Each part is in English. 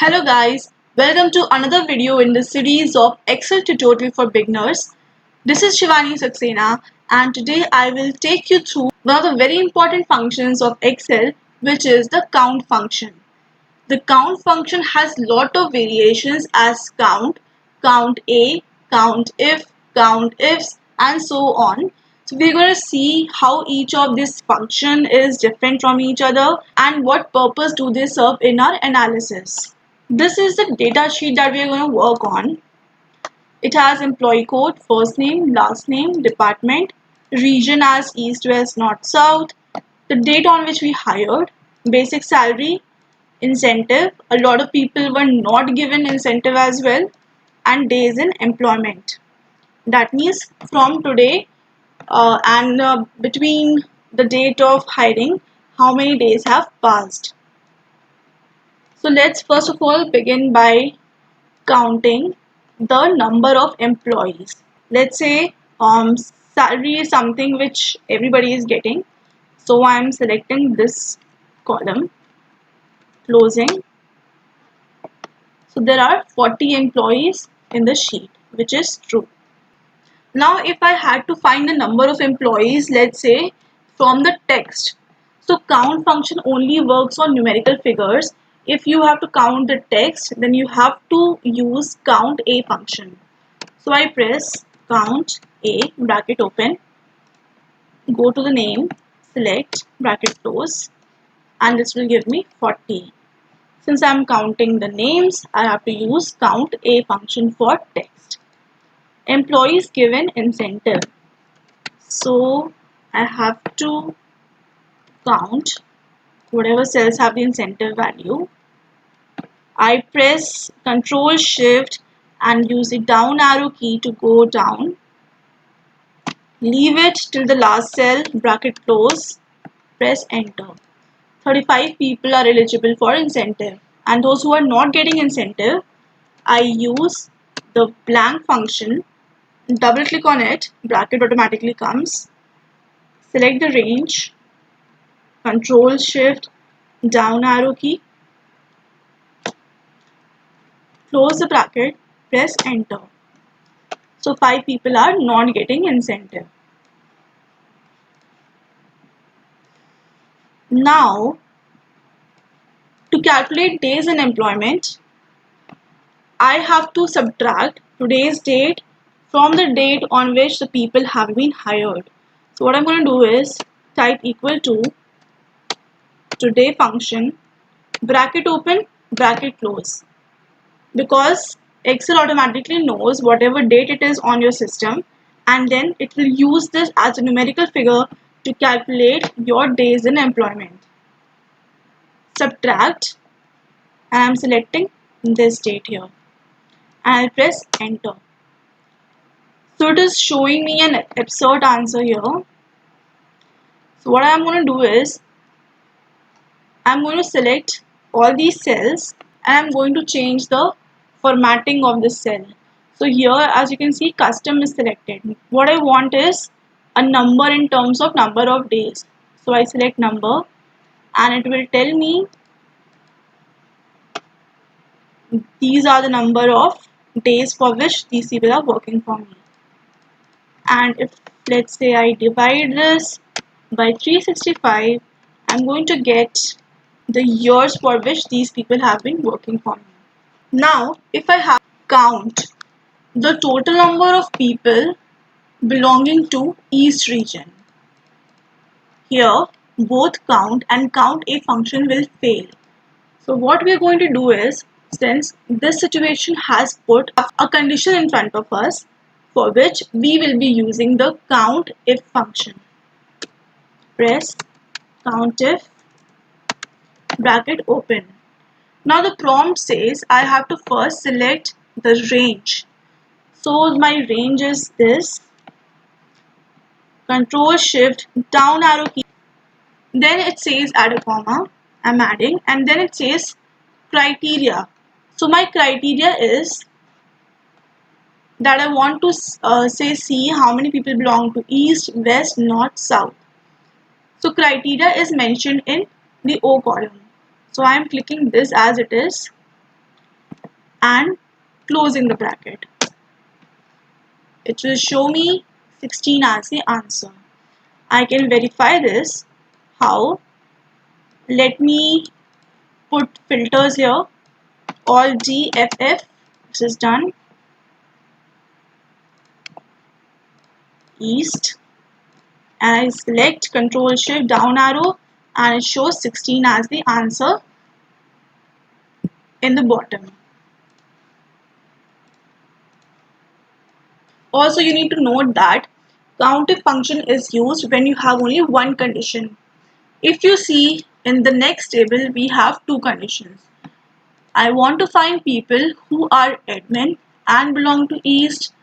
Hello guys, welcome to another video in the series of Excel tutorial for beginners. This is Shivani Saxena and today I will take you through one of the very important functions of Excel, which is the count function. The count function has lot of variations as count, count A, count if, count ifs and so on. So we're going to see how each of this function is different from each other and what purpose do they serve in our analysis. This is the data sheet that we are going to work on. It has employee code, first name, last name, department, region as east, west, north, south, the date on which we hired, basic salary, incentive. A lot of people were not given incentive as well, and days in employment. That means from today and between the date of hiring, how many days have passed. So let's first of all begin by counting the number of employees. Let's say salary is something which everybody is getting. So I'm selecting this column, closing. So there are 40 employees in the sheet, which is true. Now if I had to find the number of employees, let's say from the text. So count function only works on numerical figures. If you have to count the text, then you have to use count A function. So I press count A, bracket open, go to the name, select, bracket close, and this will give me 40. Since I am counting the names, I have to use count A function for text. Employees given incentive. So I have to count whatever cells have the incentive value. I press Ctrl Shift and use the down arrow key to go down. Leave it till the last cell, bracket close, press enter. 35 people are eligible for incentive, and those who are not getting incentive, I use the blank function, double click on it, bracket automatically comes, select the range, Ctrl Shift down arrow key, close the bracket, press enter. So 5 people are not getting incentive. Now to calculate days in employment, I have to subtract today's date from the date on which the people have been hired. So what I'm going to do is type equal to today function, bracket open, bracket close. Because Excel automatically knows whatever date it is on your system, and then it will use this as a numerical figure to calculate your days in employment. Subtract, and I'm selecting this date here. And I'll press enter. So it is showing me an absurd answer here. So what I'm going to do is I'm going to select all these cells and I'm going to change the formatting of this cell. So here, as you can see, custom is selected. What I want is a number in terms of number of days. So I select number and it will tell me these are the number of days for which these people are working for me. And if let's say I divide this by 365, I'm going to get the years for which these people have been working for me. Now if I have count the total number of people belonging to East region, here both count and count A function will fail. So what we are going to do is, since this situation has put a condition in front of us, for which we will be using the count if function. Press count if, bracket open. Now the prompt says I have to first select the range. So my range is this. Control Shift down arrow key. Then it says add a comma. I'm adding, and then it says criteria. So my criteria is that I want to see how many people belong to East, West, North, South. So criteria is mentioned in the O column. So I am clicking this as it is. and closing the bracket. It will show me 16 as the answer. I can verify this. How? Let me put filters here. Alt D F F. This is done. East. And I select Control Shift down arrow and it shows 16 as the answer in the bottom. Also, you need to note that COUNTIF function is used when you have only one condition. If you see in the next table, we have two conditions. I want to find people who are admin and belong to East,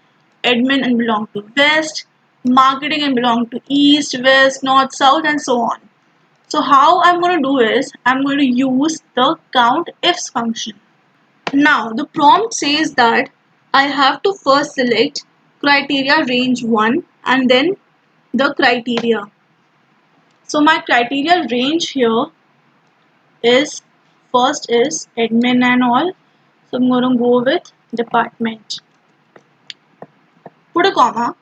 admin and belong to West, marketing and belong to East, West, North, South, and so on. So how I'm going to do is I'm going to use the COUNTIFs function. Now the prompt says that I have to first select criteria range 1 and then the criteria. So my criteria range here is first is admin and all. So I'm going to go with department. Put a comma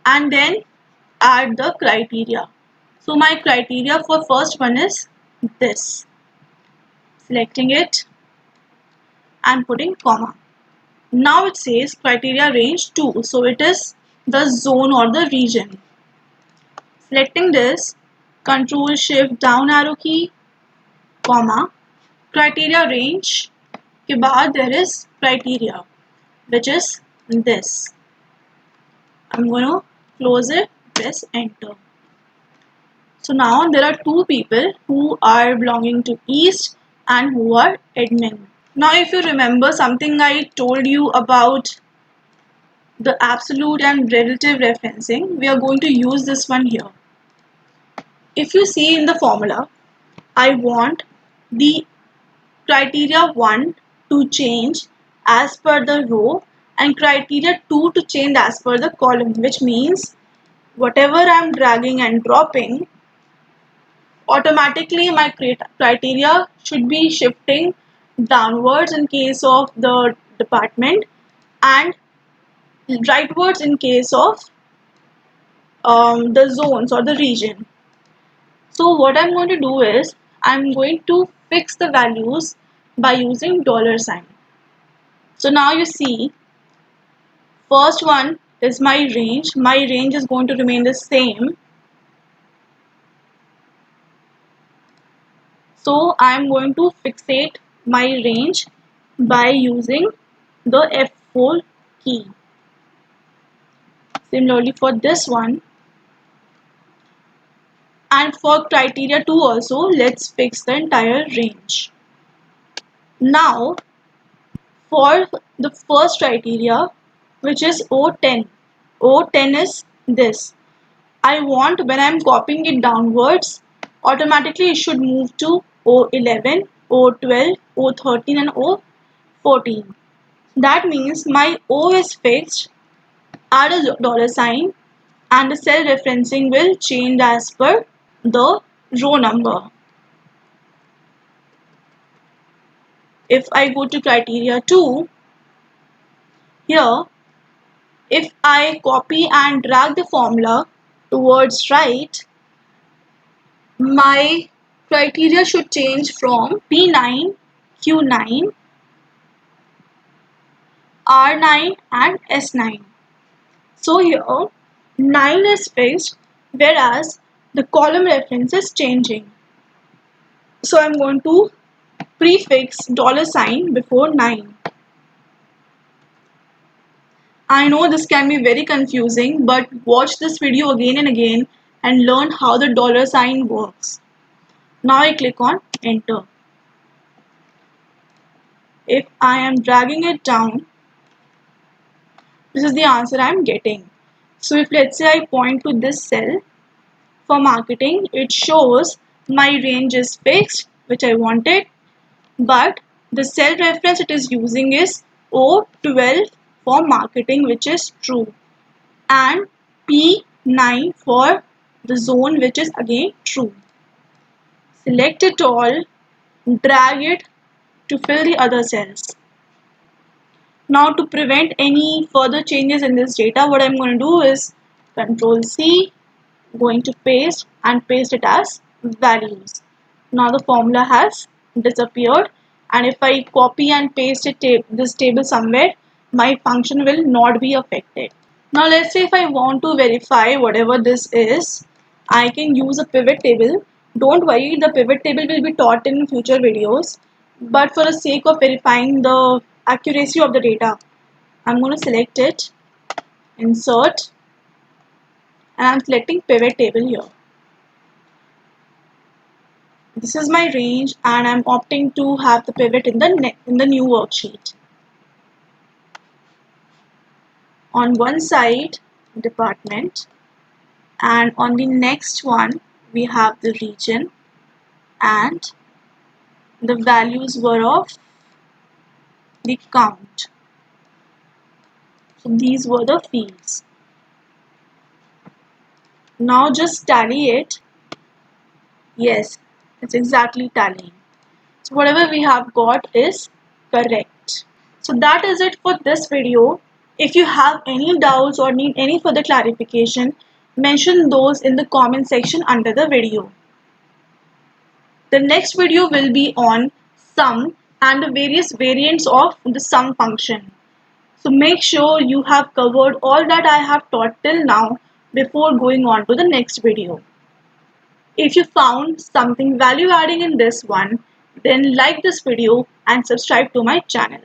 and then add the criteria. So my criteria for first one is this. Selecting it and putting comma. Now it says criteria range 2. So it is the zone or the region. Selecting this, Control Shift down arrow key, comma, criteria range के बाद there is criteria which is this. I'm going to close it, press enter. So now there are two people who are belonging to East and who are admin. Now if you remember something I told you about the absolute and relative referencing, we are going to use this one here. If you see in the formula, I want the criteria 1 to change as per the row and criteria 2 to change as per the column, which means whatever I am dragging and dropping, automatically my criteria should be shifting downwards in case of the department and rightwards in case of the zones or the region. So what I'm going to do is I'm going to fix the values by using $sign. So now you see first one is my range. My range is going to remain the same. So I'm going to fixate my range by using the F4 key. Similarly for this one and for criteria 2 also, let's fix the entire range. Now for the first criteria, which is O10. O10 is this. I want when I'm copying it downwards, automatically it should move to O11, O12, O13 and O14. That means my O is fixed, add a $sign and the cell referencing will change as per the row number. If I go to criteria 2, here if I copy and drag the formula towards right, my criteria should change from P9, Q9, R9 and S9. So here 9 is fixed whereas the column reference is changing. So I'm going to prefix $sign before 9. I know this can be very confusing, but watch this video again and again and learn how the $sign works. Now I click on enter. If I am dragging it down, this is the answer I am getting. So if let's say I point to this cell for marketing, it shows my range is fixed, which I wanted, but the cell reference it is using is O12 for marketing, which is true, and P9 for the zone, which is again true. Select it all, drag it to fill the other cells. Now to prevent any further changes in this data, what I'm going to do is Control C, going to paste and paste it as values. Now the formula has disappeared, and if I copy and paste this table somewhere, my function will not be affected. Now let's say if I want to verify whatever this is, I can use a pivot table. Don't worry, the pivot table will be taught in future videos, but for the sake of verifying the accuracy of the data, I'm going to select it, insert, and I'm selecting pivot table here. This is my range, and I'm opting to have the pivot in the new worksheet. On one side, department, and on the next one we have the region, and the values were of the count. So these were the fields. Now just tally it. Yes, it's exactly tallying. So whatever we have got is correct. So that is it for this video. If you have any doubts or need any further clarification, mention those in the comment section under the video. The next video will be on sum and the various variants of the sum function. So make sure you have covered all that I have taught till now before going on to the next video. If you found something value adding in this one, then like this video and subscribe to my channel.